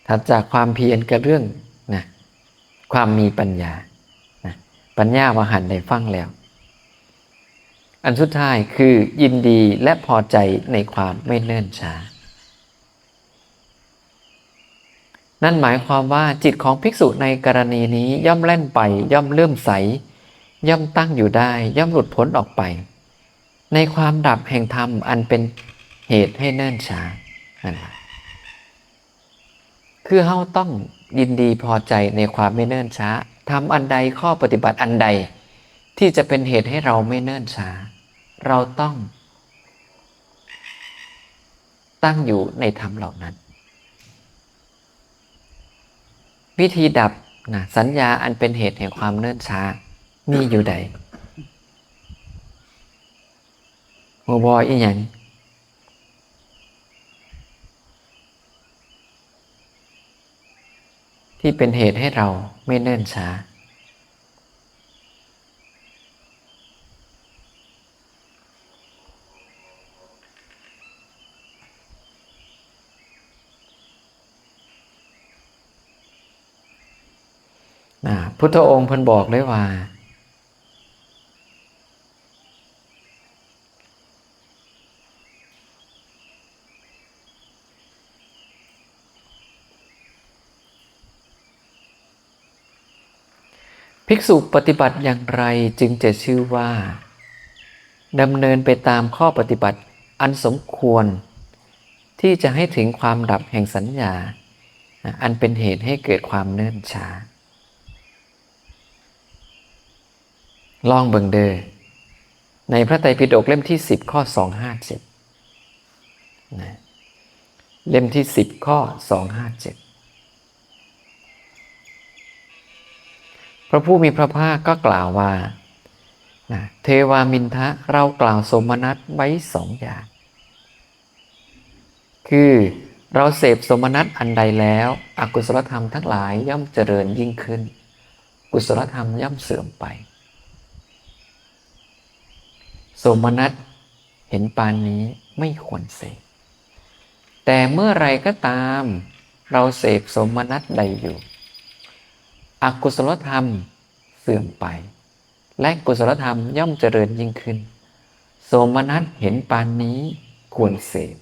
ถัดจากความเพียรกับเรื่องนะความมีปัญญานะปัญญาว่าหันได้ฟังแล้วอันสุดท้ายคือยินดีและพอใจในความไม่เนิ่นช้านั่นหมายความว่าจิตของภิกษุในกรณีนี้ย่อมแล่นไปย่อมเลื่อมใสย่อมตั้งอยู่ได้ย่อมหลุดพ้นออกไปในความดับแห่งธรรมอันเป็นเหตุให้เนิ่นช้าคือเฮาต้องยินดีพอใจในความไม่เนิ่นช้าทำอันใดข้อปฏิบัติอันใดที่จะเป็นเหตุให้เราไม่เนิ่นช้าเราต้องตั้งอยู่ในธรรมเหล่านั้นวิธีดับนะสัญญาอันเป็นเหตุแห่งความเนิ่นช้ามีอยู่ใดหัวบอยอีหยังที่เป็นเหตุให้เราไม่เนิ่นช้าพุทธองค์เพิ่นบอกเลยว่า ภิกษุปฏิบัติอย่างไรจึงจะชื่อว่าดำเนินไปตามข้อปฏิบัติอันสมควรที่จะให้ถึงความดับแห่งสัญญาอันเป็นเหตุให้เกิดความเนิ่นช้าลองเบิ่งเด้อในพระไตรปิฎกเล่มที่10ข้อ257นะเล่มที่10ข้อ257พระผู้มีพระภาคก็กล่าวว่าเทวามินทะเรากล่าวสมนัตไว้2อย่างคือเราเสพสมนัตอันใดแล้วอกุศลธรรมทั้งหลายย่อมเจริญยิ่งขึ้นกุศลธรรมย่อมเสื่อมไปสมนัตเห็นปานนี้ไม่ควรเสพแต่เมื่อไรก็ตามเราเสพสมนัตใดอยู่อกุศลธรรมเสื่อมไปและกุศลธรรมย่อมเจริญยิ่งขึ้นโสมนัสเห็นปานนี้ควรเสพ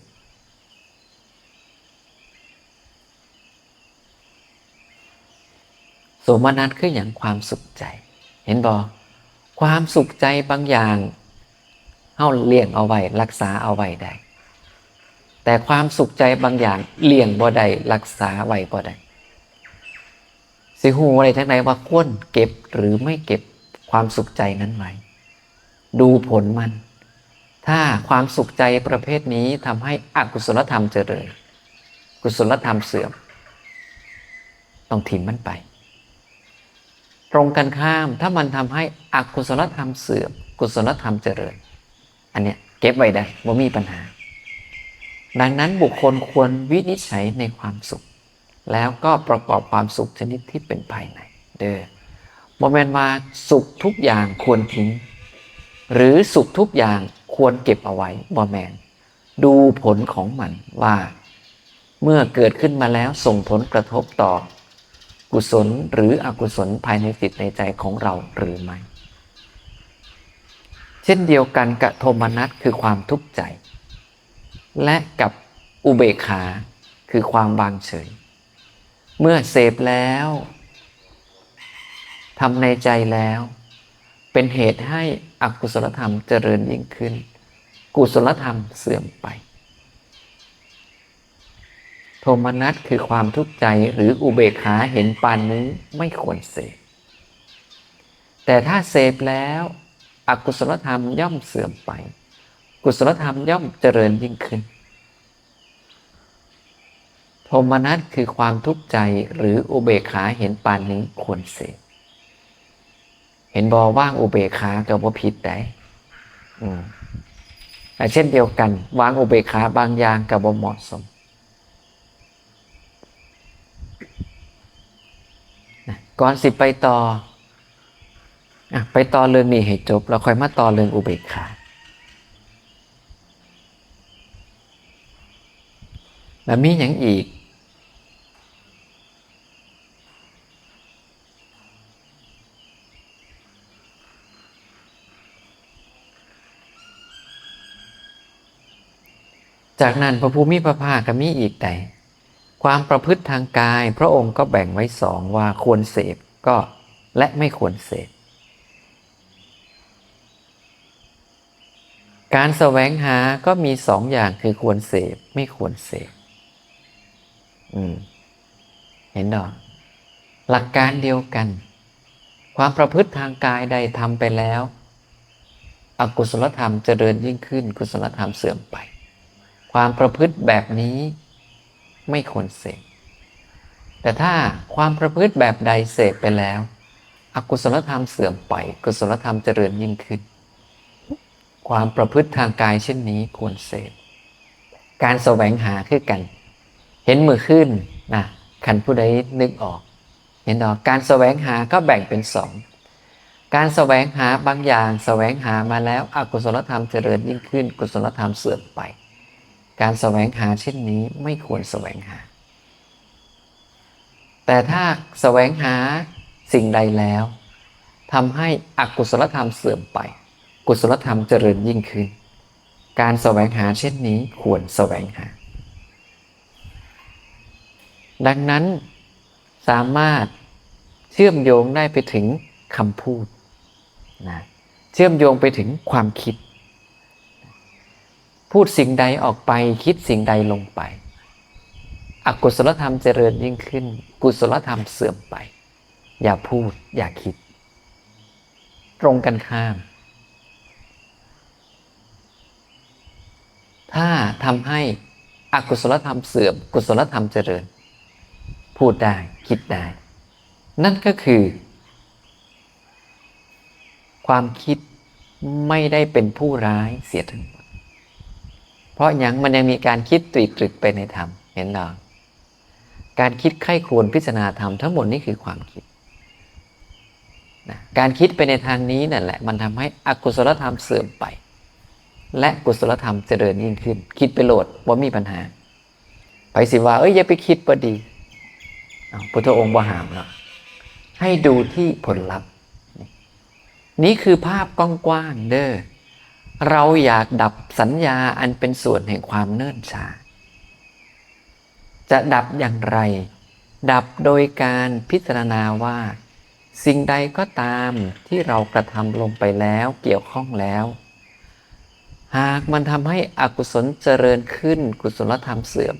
โสมนัสคืออย่างความสุขใจเห็นบ่ความสุขใจบางอย่างเฮาเลี้ยงเอาไว้รักษาเอาไว้ได้แต่ความสุขใจบางอย่างเลี้ยงบ่ได้รักษาไว้บ่ได้สิฮู้อะไรทั้งใดว่าควรเก็บหรือไม่เก็บความสุขใจนั้นไว้ดูผลมันถ้าความสุขใจประเภทนี้ทำให้อกุศลธรรมเจริญกุศลธรรมเสื่อมต้องทิ้งมันไปตรงกันข้ามถ้ามันทำให้อกุศลธรรมเสื่อมกุศลธรรมเจริญอันเนี้ยเก็บไว้ได้บ่มีปัญหาดังนั้นบุคคลควรวินิจฉัยในความสุขแล้วก็ประกอบความสุขชนิดที่เป็นภายในเด้อบ่แม่นว่าสุขทุกอย่างควรทิ้งหรือสุขทุกอย่างควรเก็บเอาไว้บ่แม่นดูผลของมันว่าเมื่อเกิดขึ้นมาแล้วส่งผลกระทบต่อกุศลหรืออกุศลภายในจิตในใจของเราหรือไม่เช่นเดียวกันกับโทมนัสคือความทุกข์ใจและกับอุเบกขาคือความวางเฉยเมื่อเสพแล้วทำในใจแล้วเป็นเหตุให้อกุศลธรรมเจริญยิ่งขึ้นกุศลธรรมเสื่อมไปโทมนัสคือความทุกข์ใจหรืออุเบกขาเห็นปานนี้ไม่ควรเสพแต่ถ้าเสพแล้วอกุศลธรรมย่อมเสื่อมไปกุศลธรรมย่อมเจริญยิ่งขึ้นโทมนัสคือความทุกข์ใจหรืออุเบกขาเห็นปานนี้ควรเสพเห็นบ่ว่างอุเบกขาก็บ่ผิดได้แต่เช่นเดียวกันวางอุเบกขาบางอย่างก็บ่เหมาะสมก่อนสิไปต่อเรื่องนี้ให้จบแล้วค่อยมาต่อเรื่องอุเบกขาแล้วมีอย่างอีกจากนั้นพระภูมิพระภาคก็มีอีกแต่ความประพฤติทางกายพระองค์ก็แบ่งไว้2ว่าควรเสพก็และไม่ควรเสพการแสวงหาก็มี2อย่างคือควรเสพไม่ควรเสพเห็นหรอหลักการเดียวกันความประพฤติทางกายใดทำไปแล้วอกุศลธรรมเจริญยิ่งขึ้นกุศลธรรมเสื่อมไปความประพฤติแบบนี้ไม่ควรเสพแต่ถ้าความประพฤติแบบใดเสพไปแล้วอกุศลธรรมเสื่อมไปกุศลธรรมเจริญยิ่งขึ้นความประพฤติทางกายเช่นนี้ควรเสพการแสวงหาคือกันเห็นมือขึ้นนะคันผู้ใดนึกออกเห็นดอกการแสวงหาก็แบ่งเป็น2การแสวงหาบางอย่างแสวงหามาแล้วอกุศลธรรมเจริญยิ่งขึ้นกุศลธรรมเสื่อมไปการแสวงหาเช่นนี้ไม่ควรแสวงหาแต่ถ้าแสวงหาสิ่งใดแล้วทำให้อกุศลธรรมเสื่อมไปกุศลธรรมเจริญยิ่งขึ้นการแสวงหาเช่นนี้ควรแสวงหาดังนั้นสามารถเชื่อมโยงได้ไปถึง คำพูดนะเชื่อมโยงไปถึงความคิดพูดสิ่งใดออกไปคิดสิ่งใดลงไปอกุศลธรรมเจริญยิ่งขึ้นกุศลธรรมเสื่อมไปอย่าพูดอย่าคิดตรงกันข้ามถ้าทำให้อกุศลธรรมเสื่อมกุศลธรรมเจริญพูดได้คิดได้นั่นก็คือความคิดไม่ได้เป็นผู้ร้ายเสียทั้งหมดเพราะมันยังมีการคิดตรีตรึกไปในธรรมเห็นหรอการคิดใคร่ครวญพิจารณาธรรมทั้งหมดนี่คือความคิดนะการคิดไปในทางนี้นั่นแหละมันทำให้อกุศลธรรมเสื่อมไปและกุศลธรรมเจริญยิ่งขึ้นคิดไปโหลดว่ามีปัญหาไปสิว่าอย่าไปคิดบ่ดีพุทธองค์บ่ห้ามหรอกให้ดูที่ผลลัพธ์นี่คือภาพกว้างๆเด้อเราอยากดับสัญญาอันเป็นส่วนแห่งความเนิ่นช้าจะดับอย่างไรดับโดยการพิจารณาว่าสิ่งใดก็ตามที่เรากระทำลงไปแล้วเกี่ยวข้องแล้วหากมันทำให้อกุศลเจริญขึ้นกุศลธรรมเสื่อม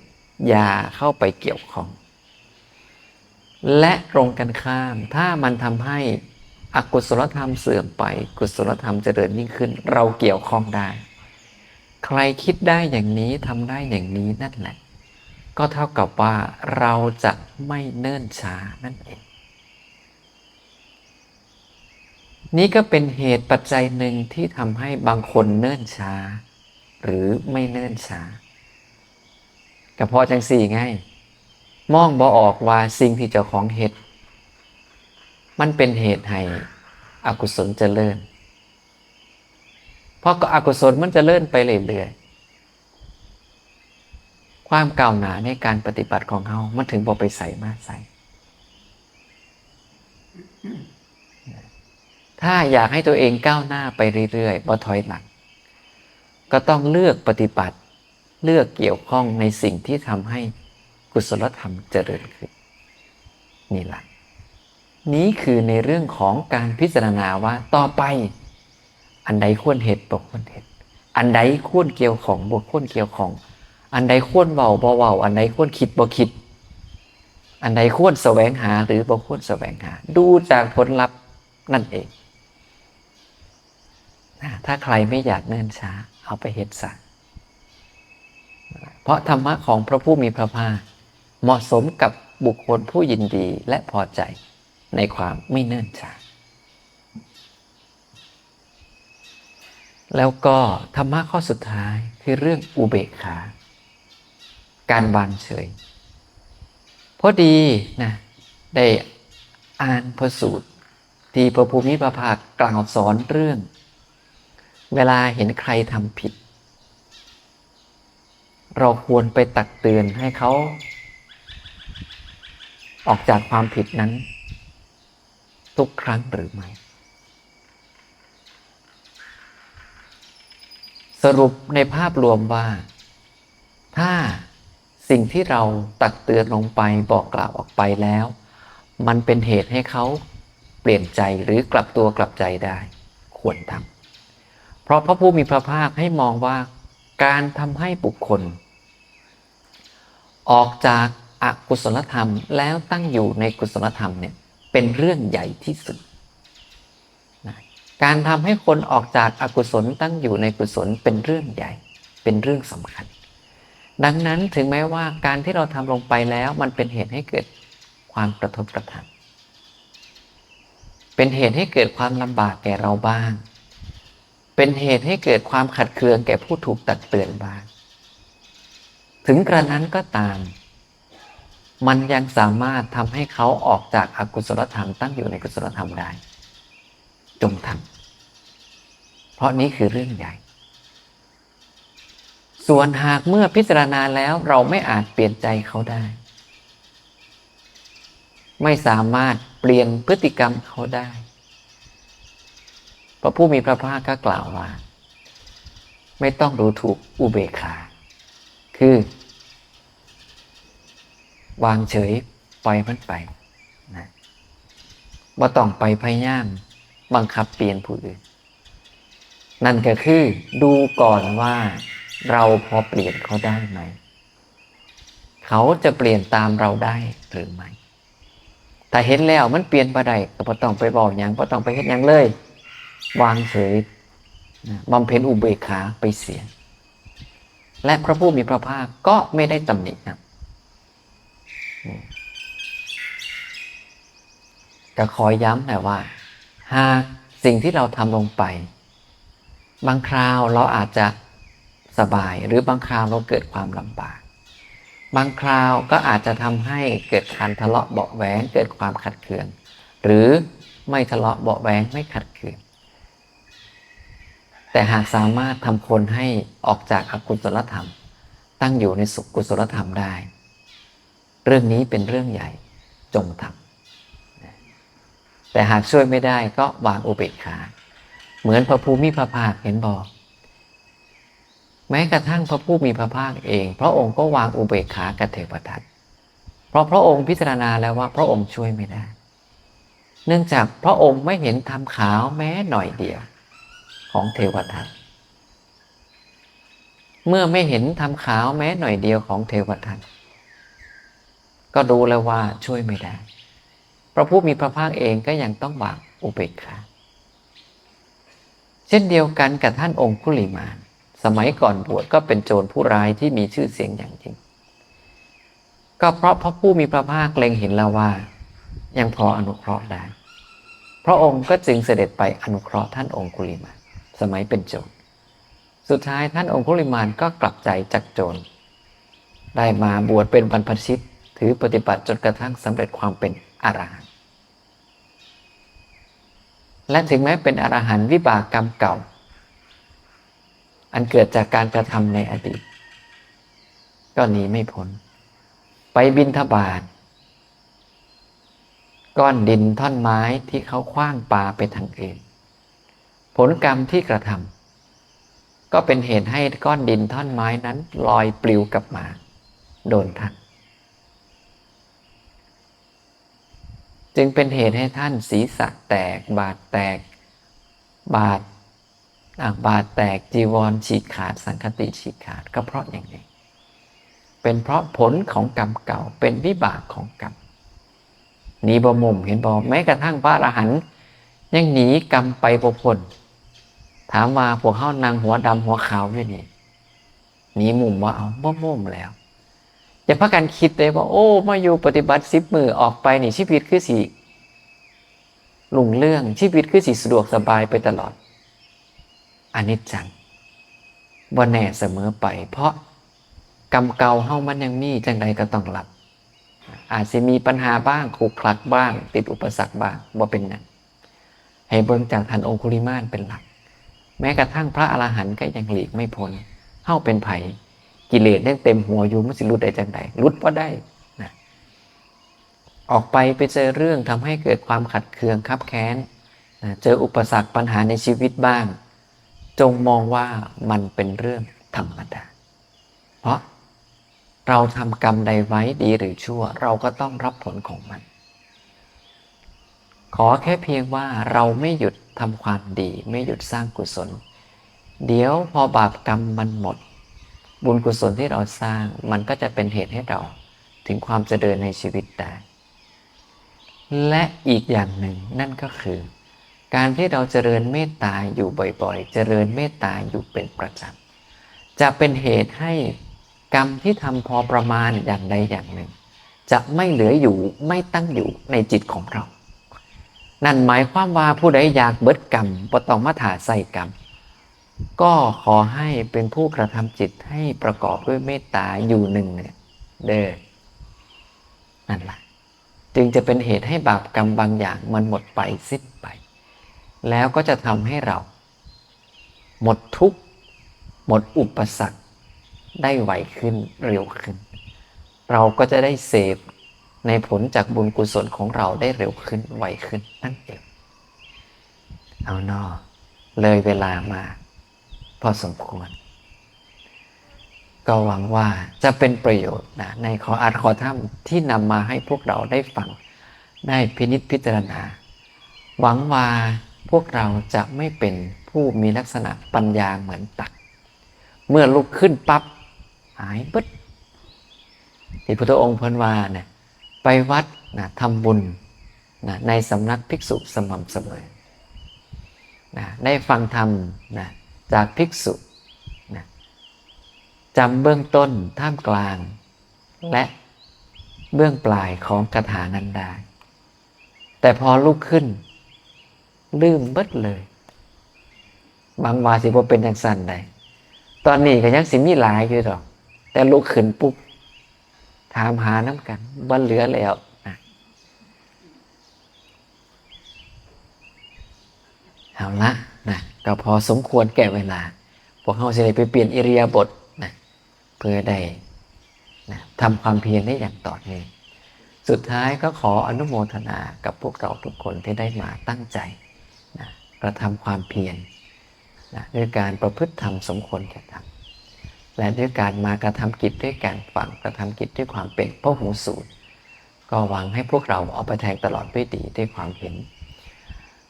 อย่าเข้าไปเกี่ยวข้องและตรงกันข้ามถ้ามันทำให้อกุศลธรรมเสื่อมไปกุศลธรรมเจริญยิ่งขึ้นเราเกี่ยวข้องได้ใครคิดได้อย่างนี้ทำได้อย่างนี้นั่นแหละก็เท่ากับว่าเราจะไม่เนิ่นช้านั่นเองนี่ก็เป็นเหตุปัจจัยหนึ่งที่ทำให้บางคนเนิ่นช้าหรือไม่เนิ่นช้าก็เพราะจังสี่ไงมองบ่ออกว่าสิ่งที่เจ้าของเหตุมันเป็นเหตุให้อกุศลเจริญเพราะอกุศลมันเจริญไปเรื่อยๆความก้าวหน้าในการปฏิบัติของเขามันถึงบ่ไปใส่มาใส่ถ้าอยากให้ตัวเองก้าวหน้าไปเรื่อยๆบ่ถอยหลังก็ต้องเลือกปฏิบัติเลือกเกี่ยวข้องในสิ่งที่ทำให้กุศลธรรมเจริญขึ้นนี่แหละนี้คือในเรื่องของการพิจารณาว่าต่อไปอันใดควรเหตุบ่ควรเหตุอันใดควรเกี่ยวของบ่ควรเกี่ยวของอันใดควรเว้าบ่เว้าอันใดควรคิดบ่คิดอันใดควรแสวงหาหรือบ่ควรแสวงหาดูจากผลลัพธ์นั่นเองถ้าใครไม่อยากเนิ่นช้าเอาไปเฮ็ดซะเพราะธรรมะของพระผู้มีพระภาคเหมาะสมกับบุคคลผู้ยินดีและพอใจในความไม่เนิ่นช้าแล้วก็ธรรมะข้อสุดท้ายคือเรื่องอุเบกขาการวางเฉยพอดีนะได้อ่านพระสูตรที่พระภูมิพระภาคกล่าวสอนเรื่องเวลาเห็นใครทำผิดเราควรไปตักเตือนให้เขาออกจากความผิดนั้นทุกครั้งหรือไม่สรุปในภาพรวมว่าถ้าสิ่งที่เราตักเตือนลงไปบอกกล่าวออกไปแล้วมันเป็นเหตุให้เขาเปลี่ยนใจหรือกลับตัวกลับใจได้ควรทำเพราะพระผู้มีพระภาคให้มองว่าการทำให้บุคคลออกจากอกุศลธรรมแล้วตั้งอยู่ในกุศลธรรมเนี่ยเป็นเรื่องใหญ่ที่สุดการทำให้คนออกจากอกุศลตั้งอยู่ในกุศลเป็นเรื่องใหญ่เป็นเรื่องสำคัญดังนั้นถึงแม้ว่าการที่เราทำลงไปแล้วมันเป็นเหตุให้เกิดความกระทบกระทั่งเป็นเหตุให้เกิดความลำบากแก่เราบ้างเป็นเหตุให้เกิดความขัดเคืองแก่ผู้ถูกตักเตือนบ้างถึงกระนั้นก็ตามมันยังสามารถทำให้เขาออกจากอกุศลธรรมตั้งอยู่ในกุศลธรรมได้จงทำเพราะนี้คือเรื่องใหญ่ส่วนหากเมื่อพิจารณาแล้วเราไม่อาจเปลี่ยนใจเขาได้ไม่สามารถเปลี่ยนพฤติกรรมเขาได้พระผู้มีพระภาคก็กล่าวว่าไม่ต้องดูถูกอุเบกขาคือวางเฉยปล่อยมันไปนะ บ่ต้องไปพยายามบังคับเปลี่ยนผู้อื่นนั่นก็คือดูก่อนว่าเราพอเปลี่ยนเขาได้ไหมเขาจะเปลี่ยนตามเราได้หรือไม่ถ้าเห็นแล้วมันเปลี่ยนบ่ได้ก็บ่ต้องไปบอกหยังบ่ต้องไปเฮ็ดหยังเลยวางเฉยบำเพ็ญอุเบกขาไปเสียและพระผู้มีพระภาคก็ไม่ได้ตำหนินะก็ขอย้ำแต่ว่าหากสิ่งที่เราทำลงไปบางคราวเราอาจจะสบายหรือบางคราวเราเกิดความลำบากบางคราวก็อาจจะทำให้เกิดการทะเลาะเบาะแว้งเกิดความขัดเคืองหรือไม่ทะเลาะเบาะแว้งไม่ขัดเคืองแต่หากสามารถทำคนให้ออกจากอกุศลธรรมตั้งอยู่ในสุกุศลธรรมได้เรื่องนี้เป็นเรื่องใหญ่จงทำแต่หากช่วยไม่ได้ก็วางอุเบกขาเหมือนพระภูมิพระภาคเห็นบอกแม้กระทั่งพระผู้มีพระภาคเองพระองค์ก็วางอุเบกขากับเทวทัตเพราะพระองค์พิจารณาแล้วว่าพระองค์ช่วยไม่ได้เนื่องจากพระองค์ไม่เห็นธรรมขาวแม้หน่อยเดียวของเทวทัตเมื่อไม่เห็นธรรมขาวแม้หน่อยเดียวของเทวทัตก็ดูแล้วว่าช่วยไม่ได้พระผู้มีพระภาคเองก็ยังต้องวางอุเบกขาเช่นเดียวกันกับท่านองคุลิมานสมัยก่อนบวชก็เป็นโจรผู้ร้ายที่มีชื่อเสียงอย่างยิ่งก็เพราะพระผู้มีพระภาคเล็งเห็นแล้วว่ายังพออนุเคราะห์ได้พระองค์ก็จึงเสด็จไปอนุเคราะห์ท่านองคุลิมานสมัยเป็นโจรสุดท้ายท่านองคุลิมานก็กลับใจจากโจรได้มาบวชเป็นบรรพชิตถือปฏิบัติจนกระทั่งสำเร็จความเป็นอรหันต์และถึงแม้เป็นอรหันต์วิบากกรรมเก่าอันเกิดจากการกระทำในอดีตก็หนีไม่พ้นไปบิณฑบาตก้อนดินท่อนไม้ที่เขาขว้างปาไปทางอื่นผลกรรมที่กระทำก็เป็นเหตุให้ก้อนดินท่อนไม้นั้นลอยปลิวกลับมาโดนท่านจึงเป็นเหตุให้ท่านศีรษะแตกบาทแตกบาทแตกจีวรฉีกขาดสังฆติฉีกขาดก็เพราะอย่างนี้เป็นเพราะผลของกรรมเก่าเป็นวิบากของกรรมหนีบ่มุมเห็นบ่แม้กระทั่งพระอรหันต์ยังหนีกรรมไปบ่พ้นถามว่าพวกเฮานางหัวดำหัวขาวอยู่นี่หนีมุมว่าเอาบ่มุมแล้วอย่าพากันคิดเลยว่าโอ้มาอยู่ปฏิบัติ10 มื้อออกไปนี่ชีวิตคือสิรุ่งเรืองชีวิตคือสิสะดวกสบายไปตลอดอนิจจังบ่แน่เสมอไปเพราะกรรมเก่าเฮามันยังมีจังใดก็ต้องรับอาจจะมีปัญหาบ้างขรุขระบ้างติดอุปสรรคบ้างบ่เป็นนั้นให้เบิ่งจากท่านองคุลิมานเป็นหลักแม้กระทั่งพระอรหันต์ก็ยังหลีกไม่พ้นเฮาเป็นไผกิเลสยังเต็มหัวอยู่มันสิหลุดได้จังใดหลุดบ่ได้นะออกไปเจอเรื่องทำให้เกิดความขัดเคืองคับแค้นนะเจออุปสรรคปัญหาในชีวิตบ้างจงมองว่ามันเป็นเรื่องธรรมดาเพราะเราทำกรรมใดไว้ดีหรือชั่วเราก็ต้องรับผลของมันขอแค่เพียงว่าเราไม่หยุดทำความดีไม่หยุดสร้างกุศลเดี๋ยวพอบาปกรรมมันหมดบุญกุศลที่เราสร้างมันก็จะเป็นเหตุให้เราถึงความเจริญในชีวิตได้และอีกอย่างหนึ่งนั่นก็คือการที่เราเจริญเมตตาอยู่บ่อยๆเจริญเมตตาอยู่เป็นประจำจะเป็นเหตุให้กรรมที่ทำพอประมาณอย่างใดอย่างหนึ่งจะไม่เหลืออยู่ไม่ตั้งอยู่ในจิตของเรานั่นหมายความว่าผู้ใดอยากเบิดกรรมบ่ต้องมาถ่าใส่กรรมก็ขอให้เป็นผู้กระทำจิตให้ประกอบด้วยเมตตาอยู่หนึ่งเนี่ยเด้อนั่นแหละจึงจะเป็นเหตุให้บาปกรรมบางอย่างมันหมดไปสิ้นไปแล้วก็จะทำให้เราหมดทุกข์หมดอุปสรรคได้ไวขึ้นเร็วขึ้นเราก็จะได้เสพในผลจากบุญกุศลของเราได้เร็วขึ้นไวขึ้นนั่นเองเอาเนาะเลยเวลามาพอสมควรก็หวังว่าจะเป็นประโยชน์นะในข้ออัดข้อธรรมที่นำมาให้พวกเราได้ฟังได้พินิจพิจารณา หวังว่าพวกเราจะไม่เป็นผู้มีลักษณะปัญญาเหมือนตักเมื่อลุกขึ้นปั๊บหายปึ๊ดที่พุทธองค์เพิ่นว่าเนี่ยไปวัดนะทำบุญนะในสำนักภิกษุสม่ำเสมอนะได้ฟังธรรมนะจากภิกษุนะจำเบื้องต้นท่ามกลางและเบื้องปลายของคาถานั้นได้แต่พอลุกขึ้นลืมเบิดเลยบางวาสิบ่เป็นจังซั่นได้ตอนนี้ก็ยังสิมีหลายอยู่ดอกแต่ลุกขึ้นปุ๊บถามหาน้ำกันบ่เหลือแล้วนะเอาละนะก็พอสมควรแก่เวลาพวกเราสิได้ไปเปลี่ยนอิริยาบถนะเพื่อได้นะทำความเพียรได้อย่างต่อเนื่องสุดท้ายก็ขออนุโมทนากับพวกเราทุกคนที่ได้มาตั้งใจนะกระทำความเพียรนะด้วยการประพฤติธรรมสมควรแก่ธรรมและด้วยการมากระทำกิจด้วยการฟังกระทำกิจด้วยความเป็นพหูสูตรก็หวังให้พวกเราเอาไปแทงตลอดด้วยดีด้วยความเห็น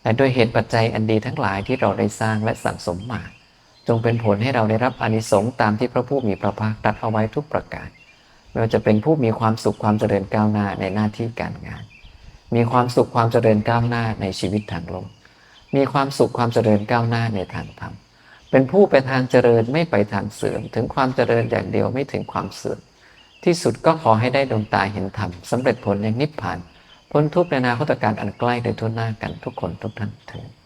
และด้วยเหตุปัจจัยอันดีทั้งหลายที่เราได้สร้างและสั่งสมมาจงเป็นผลให้เราได้รับอานิสงส์ตามที่พระผู้มีพระภาคตรัสเอาไว้ทุกประการไม่ว่าจะเป็นผู้มีความสุขความเจริญก้าวหน้าในหน้าที่การงานมีความสุขความเจริญก้าวหน้าในชีวิตทางโลกมีความสุขความเจริญก้าวหน้าในทางธรรมเป็นผู้ไปทางเจริญไม่ไปทางเสื่อมถึงความเจริญอย่างเดียวไม่ถึงความเสื่อมที่สุดก็ขอให้ได้ดวงตาเห็นธรรมสำเร็จผลอย่างนิพพานพ้นทุกข์ในอนาคตการอันใกล้โดยทั่วหน้ากันทุกคนทุกท่านเถิด